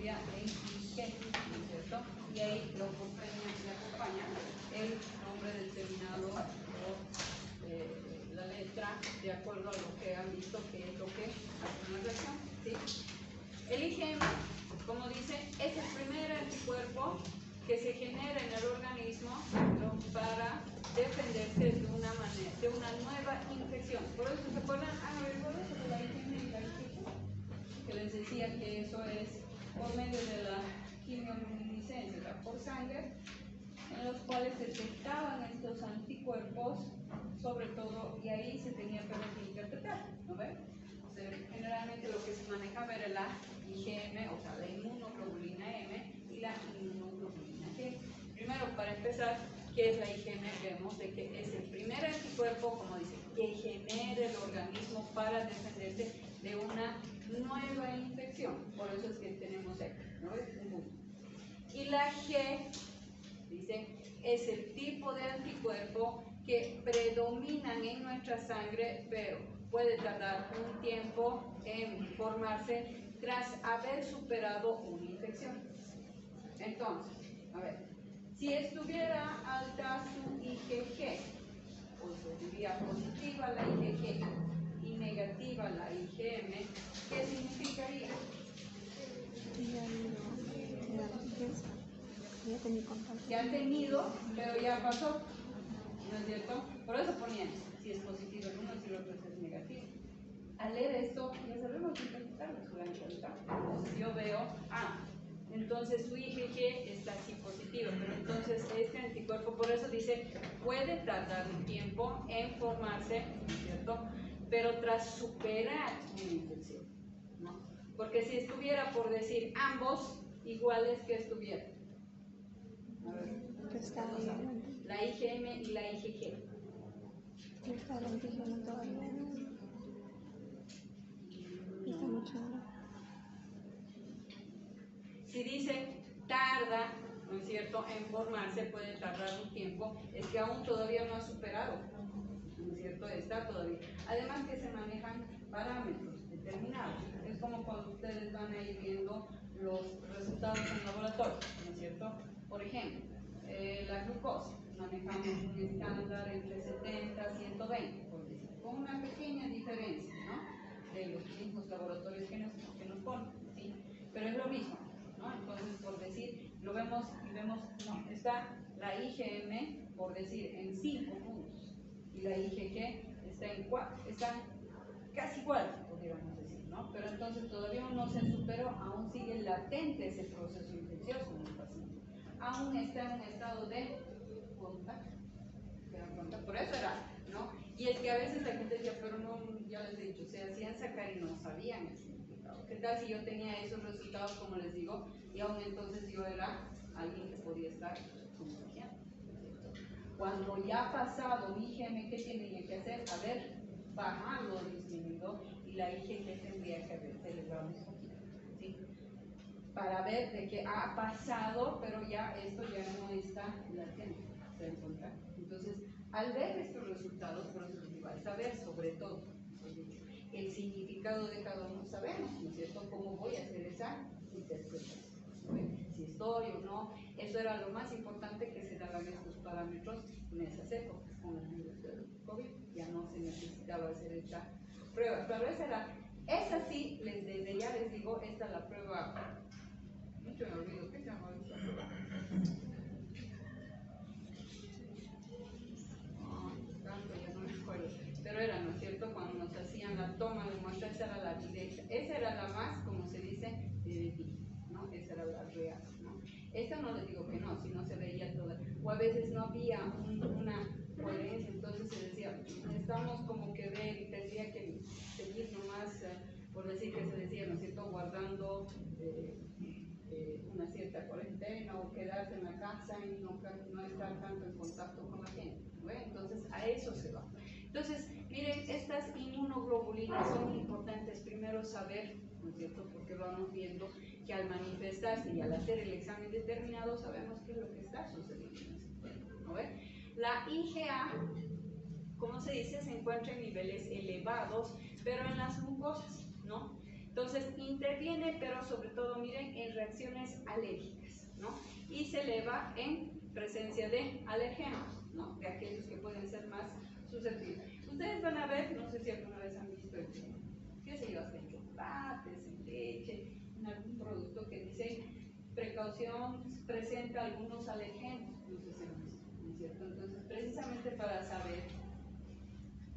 sería en IG, ¿no es cierto? Y ahí le acompaña el nombre determinado por la letra, de acuerdo a lo que han visto que es lo que hace una reacción, ¿sí? El IgM, como dice, es el primer anticuerpo que se genera en el organismo para defenderse de una manera, de una nueva infección. Por eso se acuerdan, sobre la IgM y la IgG, que les decía que eso es por medio de la quimioluminiscencia, por sangre, en los cuales se detectaban estos anticuerpos, sobre todo, y ahí se tenía que interpretar, ¿no ven? O sea, generalmente lo que se manejaba era la IgM, o sea, la inmunoglobulina M y la inmunoglobulina G. Primero, para empezar, ¿qué es la IgM? Vemos de que es el primer anticuerpo, como dice, que genera el organismo para defenderse de una nueva infección. Por eso es que tenemos esto, ¿no ves? Y la G, dice, es el tipo de anticuerpo que predominan en nuestra sangre, pero puede tardar un tiempo en formarse tras haber superado una infección. Entonces, a ver, si estuviera alta su IgG, pues sería positiva la IgG y negativa la IgM, ¿qué significaría? Que ha tenido, pero ya pasó, ¿no es cierto? Por eso ponían, si es positivo el uno, si el otro es negativo. Al leer esto, ya sabemos interpretarlo, se dan cuenta. Entonces yo veo, entonces su IgG está así positivo, pero entonces este anticuerpo, por eso dice, puede tardar un tiempo en formarse, ¿no es cierto? Pero tras superar una infección, ¿no? Porque si estuviera, por decir, ambos iguales, que estuviera. A ver, la IgM y la IgG. Está el antígeno todavía, ¿no? Está mucho. Si dice tarda, ¿no es cierto?, en formarse, puede tardar un tiempo, es que aún todavía no ha superado, ¿no es cierto?, está todavía. Además que se manejan parámetros determinados. Es como cuando ustedes van a ir viendo los resultados en laboratorio, ¿no es cierto? Por ejemplo, la glucosa, manejamos un estándar entre 70 y 120, por decir, con una pequeña diferencia, ¿no?, de los mismos laboratorios que nos ponen, ¿sí? Pero es lo mismo, ¿no? Entonces, por decir, lo vemos y vemos, no, está la IgM, por decir, en 5 puntos, y la IgG está en 4, están casi igual, podríamos decir, ¿no? Pero entonces todavía no se superó, aún sigue latente ese proceso infeccioso en el paciente, aún está en un estado de contacto. ¿Se dan cuenta? Por eso era, ¿no? Y es que a veces la gente decía, pero no, ya les he dicho, se hacían sacar y no sabían el significado. ¿Qué tal si yo tenía esos resultados, como les digo, y aún entonces yo era alguien que podía estar contagiando? Cuando ya ha pasado mi IgM, ¿qué tenía que hacer? Haber bajado o disminuido, y la IgG tendría que haber celebrado un poquito, ¿sí? Para ver de que ha pasado, pero ya esto ya no está latente. ¿Se dan cuenta? Entonces, al ver estos resultados, por eso les digo, al saber sobre todo el significado de cada uno, sabemos, ¿no es cierto?, cómo voy a hacer esa interpretación. Si estoy o no, eso era lo más importante, que se daban estos parámetros en esas épocas, con el virus del COVID, ya no se necesitaba hacer esta prueba, pero esa sí, desde ya les digo, esta es la prueba, mucho me olvido, ¿qué se llama esta prueba? Pero era, ¿no es cierto?, cuando nos hacían la toma de muestra, esa era la directa, esa era la más, como se dice, directa, ¿no? Esa era la real, ¿no? Esta no les digo que no, si no se veía toda, o a veces no había una coherencia, entonces se decía, necesitamos como que ver, y tendría que seguir nomás, por decir que se decía, ¿no es cierto?, guardando una cierta cuarentena, o quedarse en la casa y no estar tanto en contacto con la gente, ¿no? Entonces a eso se va. Entonces, miren, estas inmunoglobulinas son importantes primero saber, ¿no es cierto?, porque vamos viendo que al manifestarse y al hacer el examen determinado sabemos qué es lo que está sucediendo en ese cuerpo, ¿no ven? La IgA, como se dice, se encuentra en niveles elevados, pero en las mucosas, ¿no? Entonces, Entonces interviene, pero sobre todo, miren, en reacciones alérgicas, ¿no? Y se eleva en presencia de alergenos, ¿no? De aquellos que pueden ser más susceptibles. Ustedes van a ver, no sé si alguna vez han visto qué sé yo, hasta en chocolates, en leche, en algún producto que dice precaución, presenta algunos alergenos, no sé si lo han visto, ¿no es cierto? Entonces, precisamente para saber,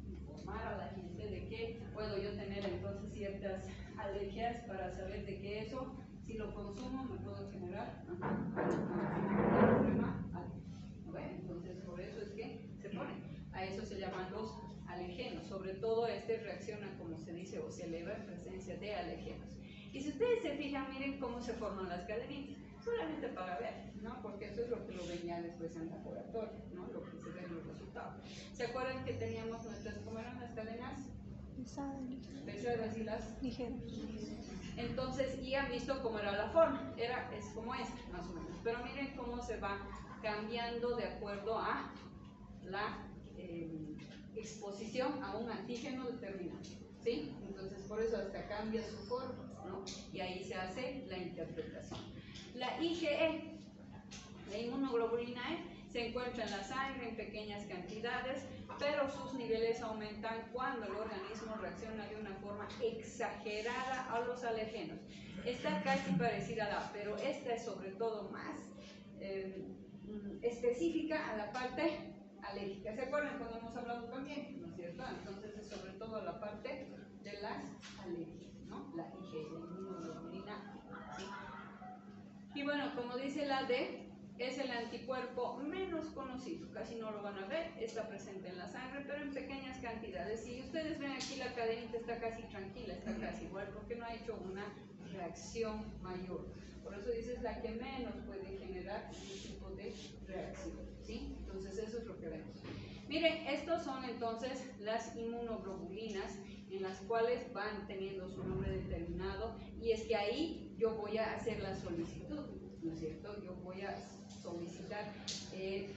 informar a la gente de que puedo yo tener entonces ciertas alergias, para saber de que eso, si lo consumo, me puedo generar un problema alérgico, ¿no? Entonces, por eso es que se pone. A eso se llaman los alergenos. Sobre todo, reacciona, como se dice, o se eleva en presencia de alergenos. Y si ustedes se fijan, miren cómo se forman las cadenitas. Solamente para ver, ¿no? Porque eso es lo que lo ven ya después en laboratorio, ¿no? Lo que se ve en los resultados. ¿Se acuerdan que teníamos nuestras, cómo eran las cadenas? Pesadas y las ligeras. Entonces, y han visto cómo era la forma, es como esta, más o menos. Pero miren cómo se va cambiando de acuerdo a la exposición a un antígeno determinado, ¿sí? Entonces, por eso hasta cambia su forma, ¿no? Y ahí se hace la interpretación. La IgE, la inmunoglobulina E, se encuentra en la sangre en pequeñas cantidades, pero sus niveles aumentan cuando el organismo reacciona de una forma exagerada a los alergenos. Está casi parecida a la, pero esta es sobre todo más específica a la parte alérgica. ¿Se acuerdan cuando hemos hablado también? ¿No es cierto? Entonces es sobre todo a la parte de las alergias, ¿no? La IgE, la inmunoglobulina, ¿sí? Y bueno, como dice la D, es el anticuerpo menos conocido, casi no lo van a ver, está presente en la sangre, pero en pequeñas cantidades. Si ustedes ven aquí, la cadenita está casi tranquila, está casi igual, porque no ha hecho una reacción mayor. Por eso dices la que menos puede generar un tipo de reacción, ¿sí? Entonces eso es lo que vemos. Miren, estos son entonces las inmunoglobulinas, en las cuales van teniendo su nombre determinado, y es que ahí yo voy a hacer la solicitud, ¿no es cierto? Yo voy a solicitar qué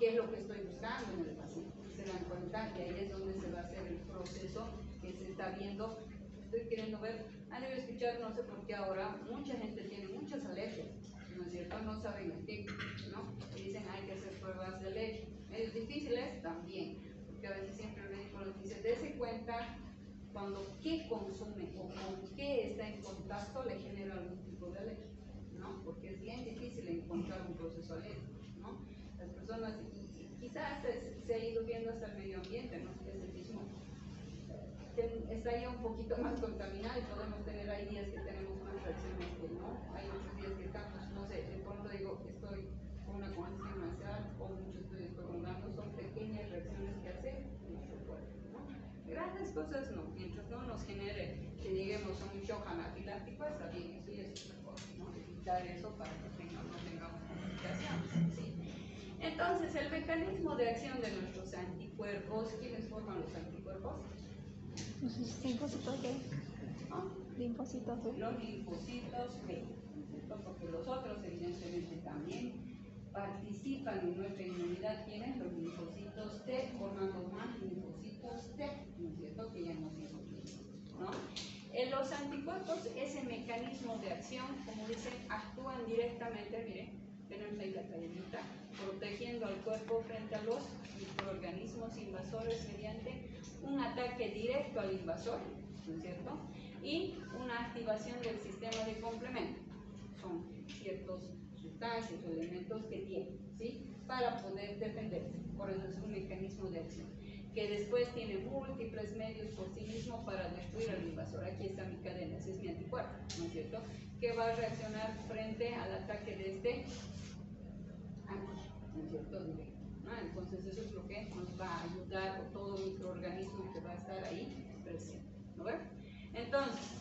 es lo que estoy buscando en el paciente. Se dan cuenta que ahí es donde se va a hacer el proceso que se está viendo. Estoy queriendo ver, han de escuchar, no sé por qué ahora, mucha gente tiene muchas alergias, ¿no es cierto? No saben el qué, ¿no? Y dicen hay que hacer pruebas de alergia. Medios difíciles también, porque a veces siempre el médico nos dice, dése cuenta cuando qué consume o con qué está en contacto le genera algún tipo de alergia, ¿no? Porque es bien difícil encontrar un proceso alérgico, ¿no? Las personas, quizás se ha ido viendo hasta el medio ambiente, ¿no? Es el mismo, está ya un poquito más contaminado, y podemos tener, hay días que tenemos más reacciones que no, hay otros días que estamos, no sé, de pronto digo, estoy con una congestión nasal o mucho estoy estornudando, son pequeñas reacciones que hace nuestro cuerpo, ¿no? Grandes cosas no, mientras no nos genere que lleguemos a un shock anafiláctico, está bien, eso ya es otra cosa, ¿no? Evitar eso para que no tengamos complicaciones, ¿sí? Entonces, el mecanismo de acción de nuestros anticuerpos, ¿quiénes forman los anticuerpos? Linfocitos B. ¿No? Linfocitos B. Los linfocitos B, ¿cierto? Porque los otros evidentemente también participan en nuestra inmunidad. ¿Quiénes? Los linfocitos T, formando más linfocitos T, ¿no es cierto? Que ya hemos visto, ¿no? En los anticuerpos, ese mecanismo de acción, como dicen, actúan directamente, miren, tenemos ahí la cadenita, protegiendo al cuerpo frente a los microorganismos invasores mediante un ataque directo al invasor, ¿no es cierto? Y una activación del sistema de complemento. Son ciertas sustancias o elementos que tienen, ¿sí? Para poder defenderse. Por eso es un mecanismo de acción, que después tiene múltiples medios por sí mismo para destruir al invasor. Aquí está mi cadena, ese es mi anticuerpo, ¿no es cierto? Que va a reaccionar frente al ataque de este antígeno, ¿no es cierto? Directo, ¿no? Entonces eso es lo que nos va a ayudar, o todo microorganismo que va a estar ahí presente, ¿no ven? Entonces,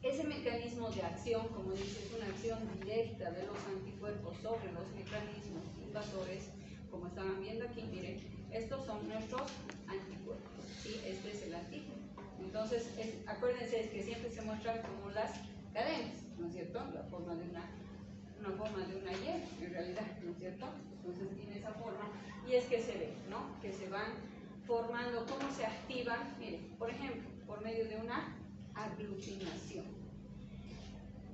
ese mecanismo de acción, como dice, es una acción directa de los anticuerpos sobre los mecanismos invasores, como estaban viendo aquí, miren, estos son nuestros anticuerpos, ¿sí? Este es el antígeno. Entonces, acuérdense, es que siempre se muestran como las cadenas, ¿no es cierto? La forma de una forma de una Y, en realidad, ¿no es cierto? Entonces tiene esa forma, y es que se ve, ¿no? Que se van formando, cómo se activan, miren, por ejemplo, por medio de una aglutinación,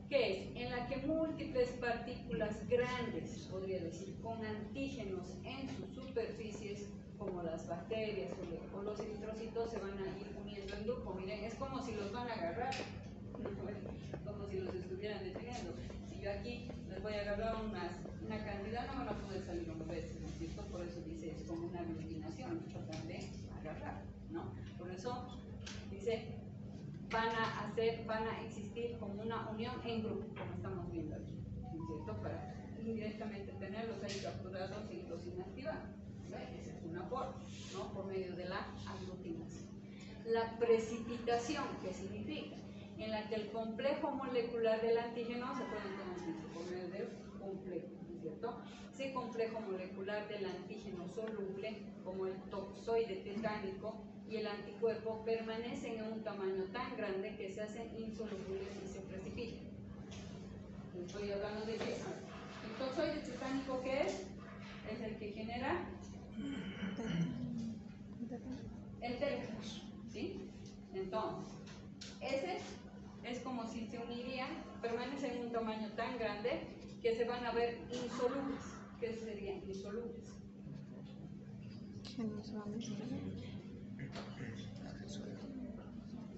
que es en la que múltiples partículas grandes, podría decir, con antígenos en sus superficies, como las bacterias o los eritrocitos, se van a ir uniendo en grupo. Miren, es como si los van a agarrar, como si los estuvieran deteniendo. Si yo aquí les voy a agarrar una cantidad, no van a poder salir una vez, ¿no es cierto? Por eso dice, es como una aglutinación, tratan de agarrar, ¿no? Por eso dice, van a existir como una unión en grupo, como estamos viendo aquí, ¿no es cierto? Para indirectamente tenerlos ahí capturados y los inactivar. Esa es una forma, ¿no? Por medio de la aglutinación. La precipitación, ¿qué significa? En la que el complejo molecular del antígeno, se pueden conocer por medio del complejo, ¿no es cierto? Ese complejo molecular del antígeno soluble, como el toxoide tetánico y el anticuerpo, permanecen en un tamaño tan grande que se hacen insolubles y se precipitan. Estoy hablando de qué. El toxoide tetánico, ¿qué es? Es el que genera el tétano, ¿sí? Entonces, ese es como si se unirían, permanecen en un tamaño tan grande que se van a ver insolubles. ¿Qué serían insolubles?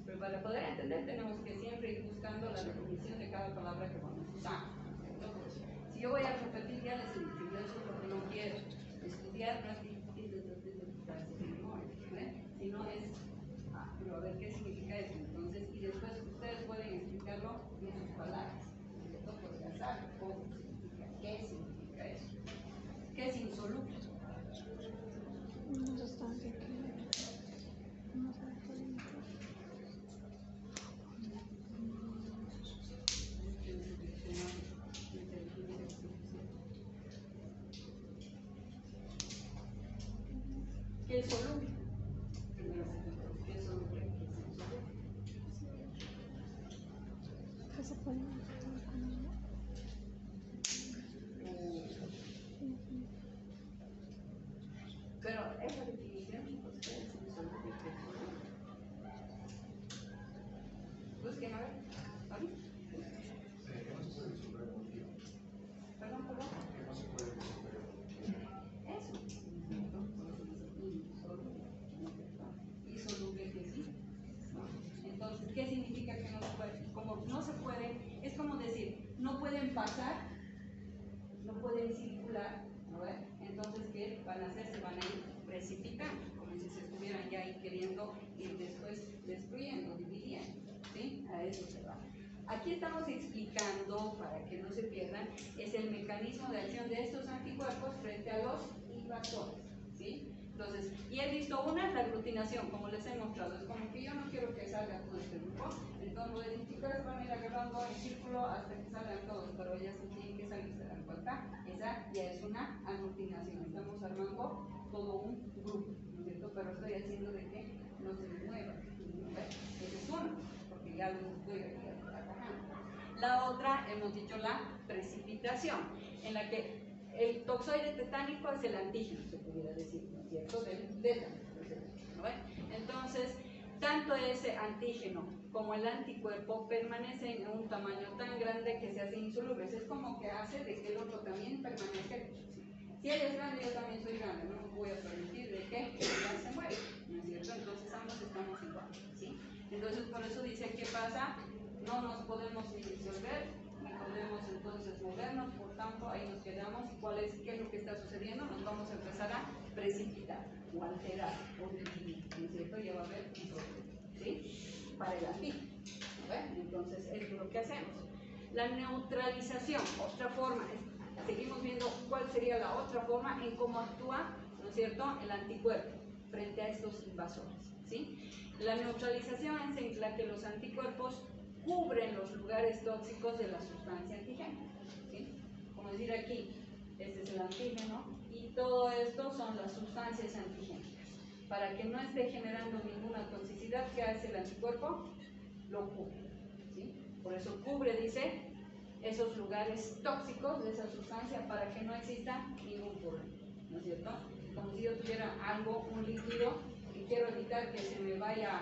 Pero para poder entender tenemos que siempre ir buscando la definición de cada palabra que vamos a usar. Entonces, si yo voy a repetir, ya les digo, eso es lo que no quiero. Estudiar no es sino es, pero a ver qué significa eso. Entonces, y después ustedes pueden explicarlo en sus palabras, ¿cierto? Porque ya saben cómo significa, qué significa eso. ¿Qué es insoluble? Una sustancia que no se puede ¿Qué es soluble? ¿Qué es soluble? que se puede mezclar con agua. Pero esa definición, pues, es insoluble, que es soluble. Busquen a ver. ¿Vale? Perdón. Eso. Insoluble que sí. Entonces, ¿qué significa que no se puede? Como no se puede, es como decir, no pueden pasar, no pueden circular, ¿no ves? Entonces, ¿qué van a hacer? Se van a ir precipitando, como si se estuvieran ya ahí queriendo ir después destruyendo, dividiendo, ¿sí? A eso se va. Aquí estamos explicando, para que no se pierdan, es el mecanismo de acción de estos anticuerpos frente a los invasores, ¿sí? Entonces, y he visto una, la aglutinación, como les he mostrado, es como que yo no quiero que salga todo este grupo, entonces voy a identificar, van a ir agarrando en círculo hasta que salgan todos, pero ya se tienen que salir, se dan cuenta, esa ya es una aglutinación, estamos armando todo un grupo, ¿no es cierto? Pero estoy haciendo de que no se muevan, ¿no? Ese es uno, porque ya los estoy aquí atajando. La otra, hemos dicho la precipitación, en la que el toxoide tetánico es el antígeno, se pudiera decir, ¿no es cierto? Del tétano, ¿no? Entonces, tanto ese antígeno como el anticuerpo permanecen en un tamaño tan grande que se hacen insolubles. Es como que hace de que el otro también permanezca. Si él es grande, yo también soy grande, no voy a permitir de que ya se mueva, ¿no es cierto? Entonces, ambos estamos igual, ¿sí? Entonces, por eso dice, ¿qué pasa? No nos podemos ni disolver, ni podemos entonces movernos, por tanto, ahí nos quedamos. ¿Qué es lo que está sucediendo? Nos vamos a empezar a precipitar, o alterar, o dividir, ¿no es cierto? Ya va a haber un problema, ¿sí? Para el antígeno, ¿no? Entonces, esto es lo que hacemos. La neutralización, otra forma, seguimos viendo cuál sería la otra forma en cómo actúa, ¿no es cierto?, el anticuerpo frente a estos invasores, ¿sí? La neutralización es en la que los anticuerpos cubren los lugares tóxicos de la sustancia antigénica, ¿sí? Como decir aquí, este es el antígeno y todo esto son las sustancias antigénicas. Para que no esté generando ninguna toxicidad, ¿qué hace el anticuerpo? Lo cubre, ¿sí? Por eso cubre, dice, esos lugares tóxicos de esa sustancia para que no exista ningún problema, ¿no es cierto? Como si yo tuviera algo, un líquido, y quiero evitar que se me vaya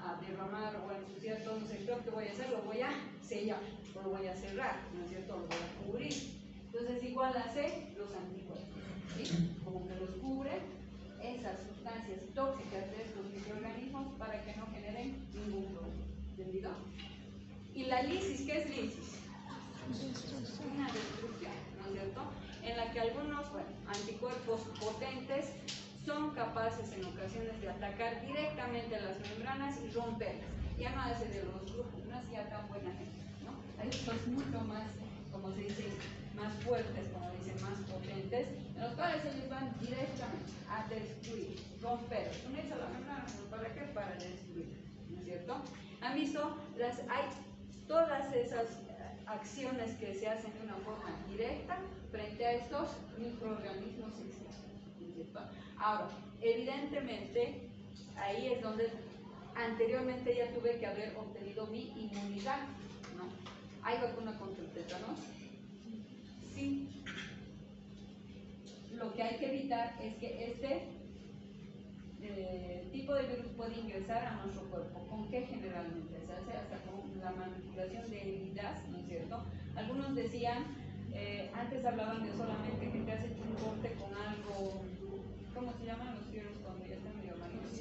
a derramar o a ensuciar todo un sector, ¿qué voy a hacer? Lo voy a sellar, o lo voy a cerrar, ¿no es cierto? Lo voy a cubrir. Entonces, igual hace los anticuerpos, ¿sí? Como que los cubre esas sustancias tóxicas de estos microorganismos para que no generen ningún problema. ¿Entendido? Y la lisis, ¿qué es lisis? Una destrucción, ¿no es cierto? En la que algunos anticuerpos potentes son capaces en ocasiones de atacar directamente las membranas y romperlas. Ya no hace de los grupos, no es ya tan buena gente, ¿no? Hay son mucho más, como se dice, más fuertes, como dicen, más potentes, en los cuales ellos van directamente a destruir, romper, unirse a la membrana, ¿para qué? Para destruir, ¿no es cierto? ¿Han visto? Hay todas esas acciones que se hacen de una forma directa frente a estos microorganismos externos, ¿no es cierto? Ahora, evidentemente, ahí es donde anteriormente ya tuve que haber obtenido mi inmunidad, ¿no? ¿Hay vacuna contra el tétanos? Sí. Lo que hay que evitar es que este tipo de virus puede ingresar a nuestro cuerpo. ¿Con qué generalmente? Se hace hasta con la manipulación de heridas, ¿no es cierto? Algunos decían, antes hablaban de solamente que te has hecho un corte con algo, ¿cómo se llaman los virus cuando ya están medio malos?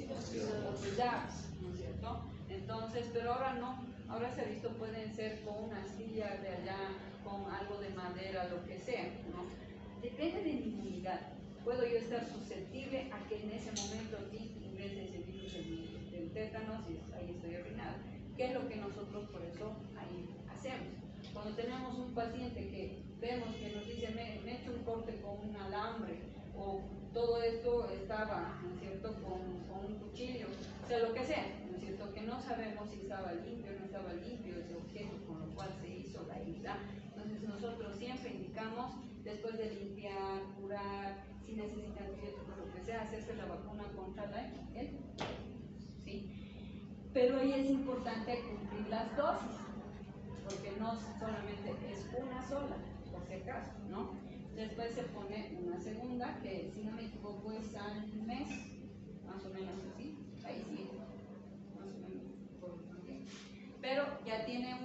Jabs, ¿no es cierto? Entonces, pero ahora no, ahora se ha visto pueden ser con una astilla de allá, con algo de madera, lo que sea, ¿no? Depende de mi inmunidad. Puedo yo estar susceptible a que en ese momento ingrese ese virus del tétanos y ahí estoy arruinado. ¿Qué es lo que nosotros por eso ahí hacemos? Cuando tenemos un paciente que vemos que nos dice, me he hecho un corte con un alambre, o todo esto estaba, ¿no es cierto?, con un cuchillo, o sea, lo que sea, ¿no es cierto?, que no sabemos si estaba limpio o no estaba limpio ese objeto con lo cual se hizo la herida. Entonces nosotros siempre indicamos, después de limpiar, curar, si necesita antibióticos, lo que sea, hacerse la vacuna contra el ¿sí? Pero ahí es importante cumplir las dosis, porque no solamente es una sola, por si acaso, ¿no? Después se pone una segunda, que si no me equivoco es al mes, más o menos así, ahí sí, más o menos, pero ya tiene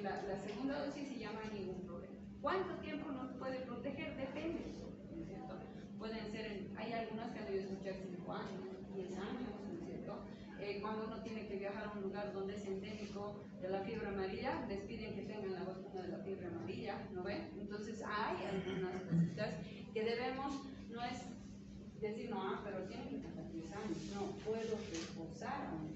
la segunda dosis y ya no hay ningún problema. ¿Cuánto tiempo nos puede proteger? Depende, ¿no es cierto? Pueden ser, hay algunas que han debido escuchar 5 años, 10 años, ¿no es cierto? Cuando uno tiene que viajar a un lugar donde es endémico de la fiebre amarilla, les piden que tengan la vacuna de la fiebre amarilla, ¿no ven? Entonces hay algunas cositas que debemos, no es decir, no, pero tiene que pasar 10 años, no, puedo reposar a un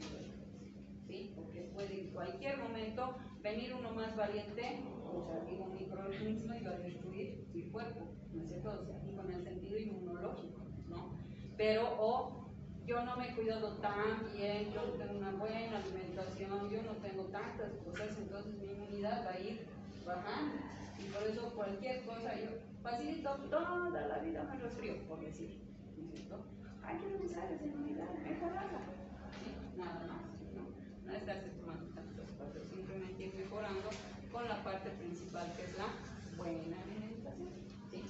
¿sí? Porque puede en cualquier momento venir uno más valiente, o sea, digo, un microorganismo y va a destruir mi cuerpo, ¿no es cierto? O sea, y con el sentido inmunológico, ¿no? Pero, yo no me he cuidado tan bien, yo no tengo una buena alimentación, yo no tengo tantas cosas, entonces mi inmunidad va a ir bajando. Y por eso cualquier cosa, yo facilito toda la vida me resfrío, por decir, ¿no es cierto? Hay que revisar esa inmunidad, mejorarla, ¿sí? Nada más, ¿no? No estarse tomando tantas cosas, simplemente ir mejorando con la parte principal que es la buena alimentación, ¿sí?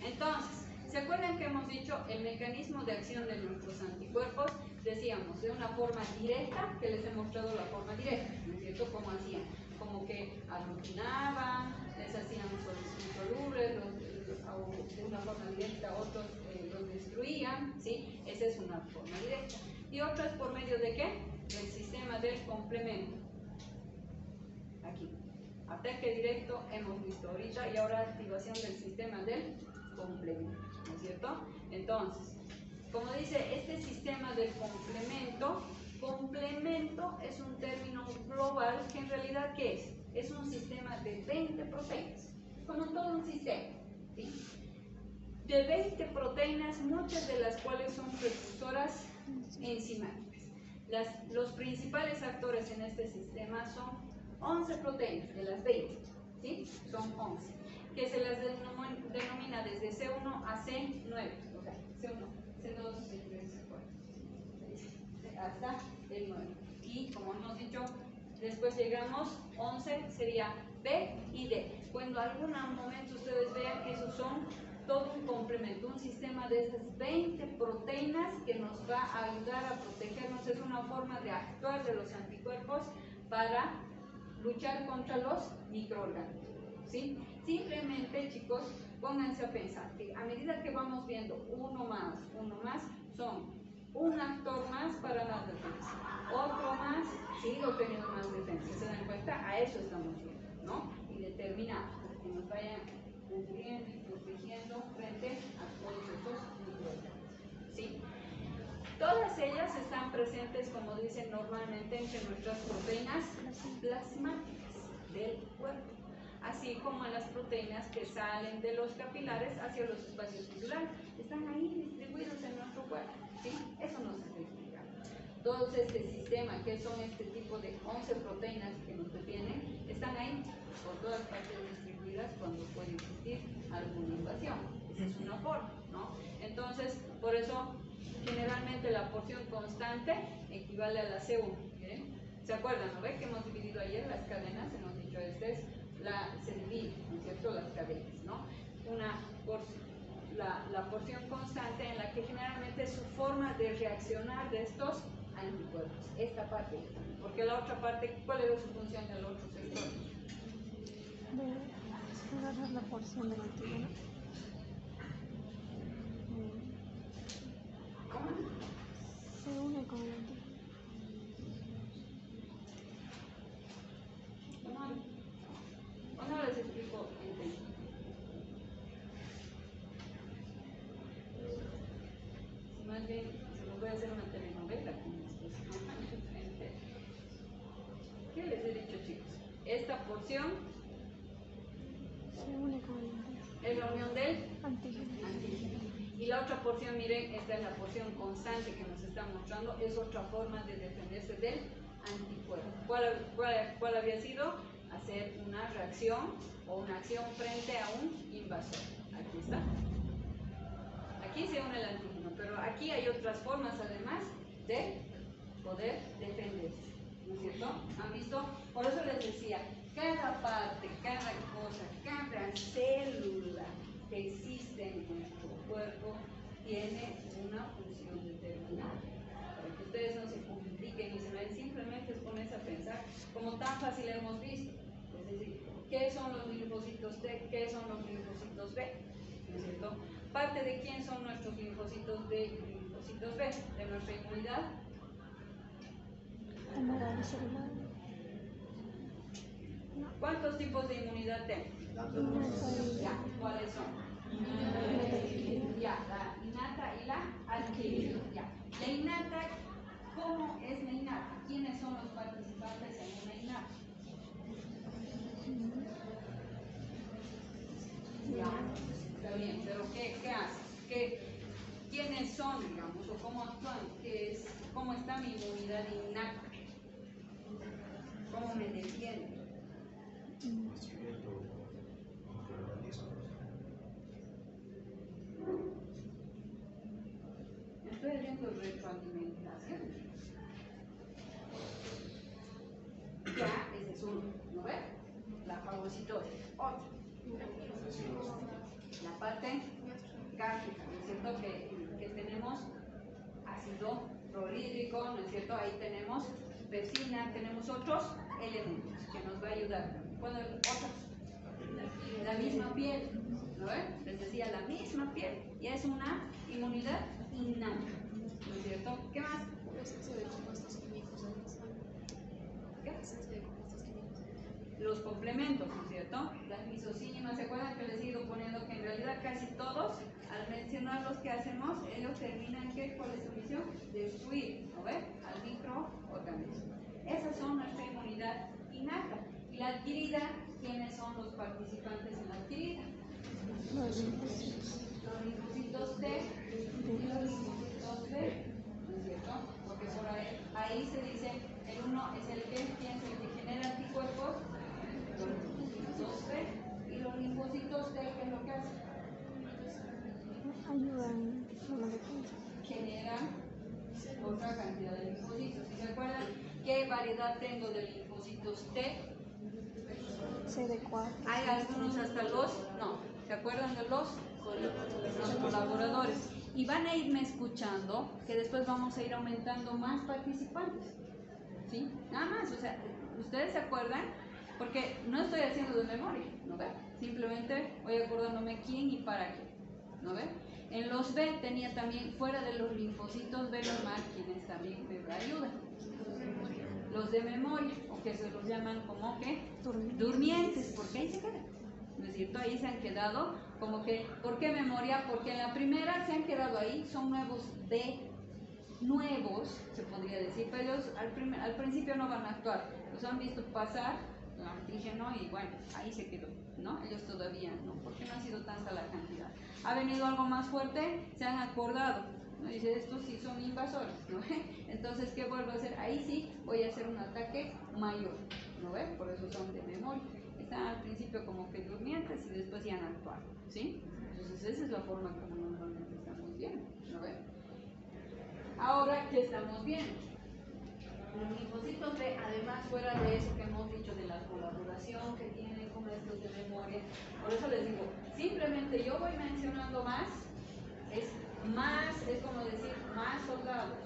Entonces, ¿se acuerdan que hemos dicho el mecanismo de acción de nuestros anticuerpos? Decíamos, de una forma directa, que les he mostrado la forma directa, ¿no es cierto? ¿Cómo hacían? Como que aglutinaban, les hacían insolubles, de una forma directa, otros los destruían, ¿sí? Esa es una forma directa. Y otra es por medio de ¿qué? Del sistema del complemento. Aquí. Ataque directo hemos visto ahorita y ahora activación del sistema del complemento, ¿no es cierto? Entonces, como dice, este sistema del complemento es un término global que en realidad ¿qué es? Es un sistema de 20 proteínas, como todo un sistema, ¿sí? De 20 proteínas, muchas de las cuales son precursoras enzimáticas. Los principales actores en este sistema son 11 proteínas de las 20, ¿sí? Son 11, que se las denomina desde C1 a C9, o sea, C1, C2, C3, C4, hasta el 9. Y como hemos dicho, después llegamos, 11 sería B y D. Cuando algún momento ustedes vean que esos son todo un complemento, un sistema de esas 20 proteínas que nos va a ayudar a protegernos. Es una forma de actuar de los anticuerpos para luchar contra los microorganismos, ¿sí? Simplemente, chicos, pónganse a pensar que a medida que vamos viendo uno más, son un actor más para la defensa, otro más, sigo teniendo más defensa. ¿Se dan cuenta? A eso estamos viendo, ¿no? Y determinamos que nos vayan cubriendo y protegiendo frente a todos estos microorganismos, ¿sí? Todas ellas están presentes, como dicen normalmente, entre nuestras proteínas plasmáticas del cuerpo, así como en las proteínas que salen de los capilares hacia los espacios tissulares. Están ahí distribuidos en nuestro cuerpo, ¿sí? Eso nos está explicando. Todo este sistema, que son este tipo de 11 proteínas que nos detienen, están ahí por todas partes distribuidas cuando puede existir alguna invasión. Esa es una forma, ¿no? Entonces, por eso, generalmente la porción constante equivale a la C1. ¿Sí? ¿Se acuerdan? ¿No ve que hemos dividido ayer las cadenas? Hemos dicho, se divide, ¿no es cierto?, las cadenas, ¿no? La porción constante en la que generalmente es su forma de reaccionar de estos anticuerpos. Esta parte, porque la otra parte, ¿cuál era su función del otro sector? De agarrar la porción del antígeno. ¿Cómo? Se une con el antígeno. No les explico entonces. Si más bien se los voy a hacer una telenovela con esto. ¿Qué les he dicho, chicos? Esta porción Se une con el antígeno. es la unión del Antígeno. Y la otra porción, miren, esta es la porción constante que nos está mostrando, es otra forma de defenderse del anticuerpo. ¿Cuál había sido? Hacer una reacción o una acción frente a un invasor. Aquí está. Aquí se une el antígeno, pero aquí hay otras formas además de poder defenderse, ¿no es cierto? ¿Han visto? Por eso les decía, cada parte, cada cosa, cada célula que existe en nuestro cuerpo tiene una función determinada. Para que ustedes no se compliquen y se vayan, simplemente es ponerse a pensar, como tan fácil hemos visto. Es decir, ¿qué son los linfocitos T? ¿Qué son los linfocitos B? ¿No es cierto? Parte de quién son nuestros linfocitos D y linfocitos B, de nuestra inmunidad. Humoral celular. ¿Cuántos tipos de inmunidad tenemos? Ya, ¿cuáles son? Ya, la innata y la adquirida. Ya. La innata, ¿cómo es la innata? ¿Quiénes son los participantes en una innata? Ya, está bien, pero ¿qué hace? ¿Quiénes son, digamos, o cómo actúan? ¿Cómo está mi inmunidad innata? ¿Cómo me defiende? Estoy haciendo retroalimentación. Ya, ese es uno, ¿no ves? La fagocitosis. Otro. La parte gástrica, ¿no es cierto? Que tenemos ácido clorhídrico, ¿no es cierto? Ahí tenemos pepsina, tenemos otros elementos que nos va a ayudar. Bueno, otros. La misma piel, ¿no ves? Les decía, la misma piel. Y es una inmunidad innata, ¿no es cierto? ¿Qué más? Presencia de compuestos químicos en la sangre. ¿Qué? Presencia de compuestos químicos. Los complementos, ¿no es cierto? Las lisocimas, ¿se acuerdan que les he ido poniendo que en realidad casi todos, al mencionar los que hacemos, ellos terminan, ¿cuál es su misión? Destruir, ¿no ves? Al microorganismo. Esas son nuestra inmunidad innata. Y la adquirida, ¿quiénes son los participantes en la adquirida? Los linfocitos. Los linfocitos T y los linfocitos B, ¿no es cierto? Porque por ahí se dice, el uno es el que, ¿quién es el que genera anticuerpos? Los linfocitos B. Y los linfocitos T, ¿qué es lo que hacen? Ayudan a la defensa. Generan otra cantidad de linfocitos. ¿Y se acuerdan qué variedad tengo de linfocitos T? CD4. Hay algunos hasta los, no, ¿se acuerdan de los los colaboradores. Y van a irme escuchando que después vamos a ir aumentando más participantes. ¿Sí? Nada más, o sea, ustedes se acuerdan, porque no estoy haciendo de memoria, ¿no ve? Simplemente voy acordándome quién y para qué, ¿no ve? En los B tenía también, fuera de los linfocitos B normal, quienes también me ayudan. Los de memoria, o que se los llaman como que durmientes, porque ahí se quedan. ¿No es cierto? Ahí se han quedado como que, ¿por qué memoria? Porque en la primera se han quedado ahí, son nuevos B, nuevos, se podría decir, pero ellos al principio no van a actuar, los han visto pasar el antígeno y bueno, ahí se quedó, ¿no? Ellos todavía no, porque no ha sido tanta la cantidad. Ha venido algo más fuerte, se han acordado, ¿no? Dice, estos sí son invasores, ¿no? Entonces, ¿qué vuelvo a hacer? Ahí sí voy a hacer un ataque mayor, ¿no ve? Por eso son de memoria. Están al principio como que durmientes y después ya han actuado, ¿sí? Entonces, esa es la forma como normalmente estamos viendo, ¿no ve? Ahora, ¿qué estamos viendo? Los linfocitos B, además, fuera de eso que hemos dicho de la colaboración que tienen con estos de memoria, por eso les digo, simplemente yo voy mencionando más, es como decir, más soldados,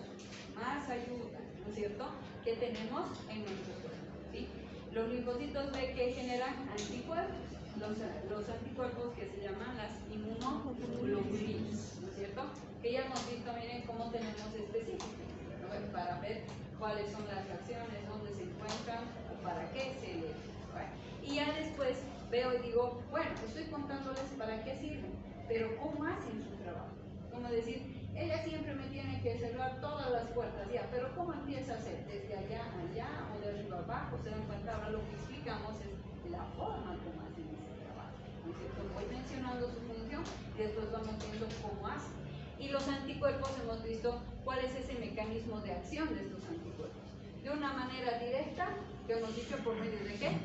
más ayuda, ¿no es cierto?, que tenemos en nuestro cuerpo, ¿sí? Los linfocitos B que generan anticuerpos, los anticuerpos que se llaman las inmunoglobulinas, ¿no es cierto?, que ya hemos visto, miren cómo tenemos específicos, ¿no? Para ver cuáles son las reacciones, dónde se encuentran o para qué se les. Bueno, y ya después veo y digo, bueno, estoy contándoles para qué sirven, pero cómo hacen su trabajo. Como decir, ella siempre me tiene que cerrar todas las puertas, ya, pero ¿cómo empieza a hacer? Desde allá a allá o de arriba abajo, se dan cuenta, ahora lo que explicamos es la forma como hacen ese trabajo, ¿no es cierto? Voy mencionando su función y después vamos viendo cómo hacen. Y los anticuerpos hemos visto cuál es ese mecanismo de acción de estos anticuerpos. De una manera directa, que hemos dicho por medio de qué?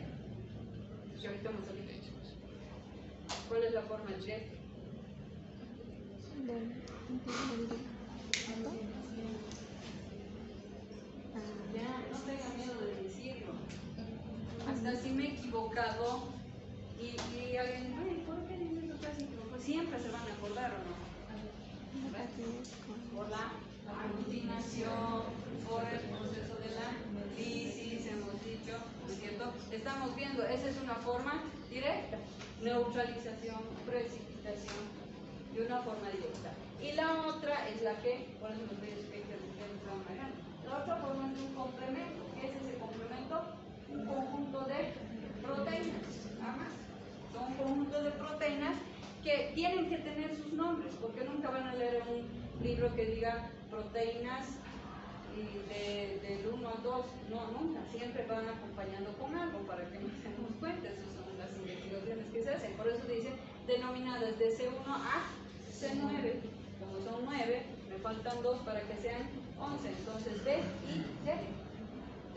Que ahorita hemos dicho. ¿Cuál es la forma directa? Ya, no tengan miedo de decirlo. Hasta si me he equivocado y alguien, ¿por qué dices que estás equivocado? Siempre se van a acordar o no. Por la aglutinación, por el proceso de la lisis, hemos dicho, ¿no es cierto? Estamos viendo, esa es una forma directa, neutralización, precipitación, de una forma directa. Y la otra es la que, por eso los medios que están manejando. La otra forma es un complemento. ¿Qué es ese complemento? Un conjunto de proteínas, nada más. Son un conjunto de proteínas que tienen que tener sus nombres, porque nunca van a leer un libro que diga proteínas del 1 al 2, no, nunca, siempre van acompañando con algo para que nos demos cuenta, esas son las investigaciones que se hacen, por eso dicen denominadas de C1 a C9, como son 9, me faltan 2 para que sean 11, entonces B y C.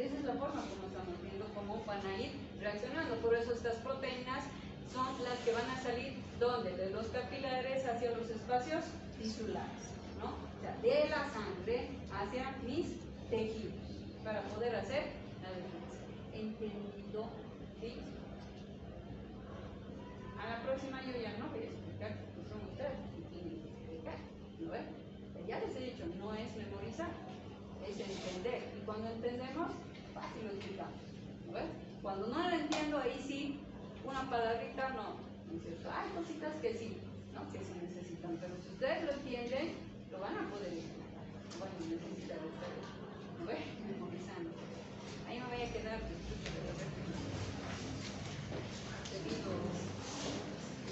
Esa es la forma como estamos viendo cómo van a ir reaccionando, por eso estas proteínas son las que van a salir, ¿dónde? De los capilares hacia los espacios tisulares, ¿no? O sea, de la sangre hacia mis tejidos, para poder hacer la defensa. ¿Entendido? ¿Sí? A la próxima yo ya no voy a explicar, porque son ustedes que tienen que explicar, ¿no ven? Ya les he dicho, no es memorizar, es entender. Y cuando entendemos, fácil lo explicamos, ¿no ven? Cuando no lo entiendo, ahí sí, una palabrita no es cierto. Hay cositas que sí, ¿no? Que sí necesitan, pero si ustedes lo entienden, lo van a poder explicar. No van a necesitar ustedes, ¿no ven? Memorizando. Ahí me voy a quedar,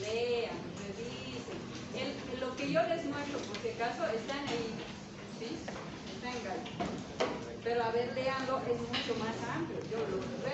lean, revisen. Lo que yo les muestro, por si acaso, están ahí, ¿sí? Está en Gallo. Pero a ver, leanlo, es mucho más amplio. Yo lo veo.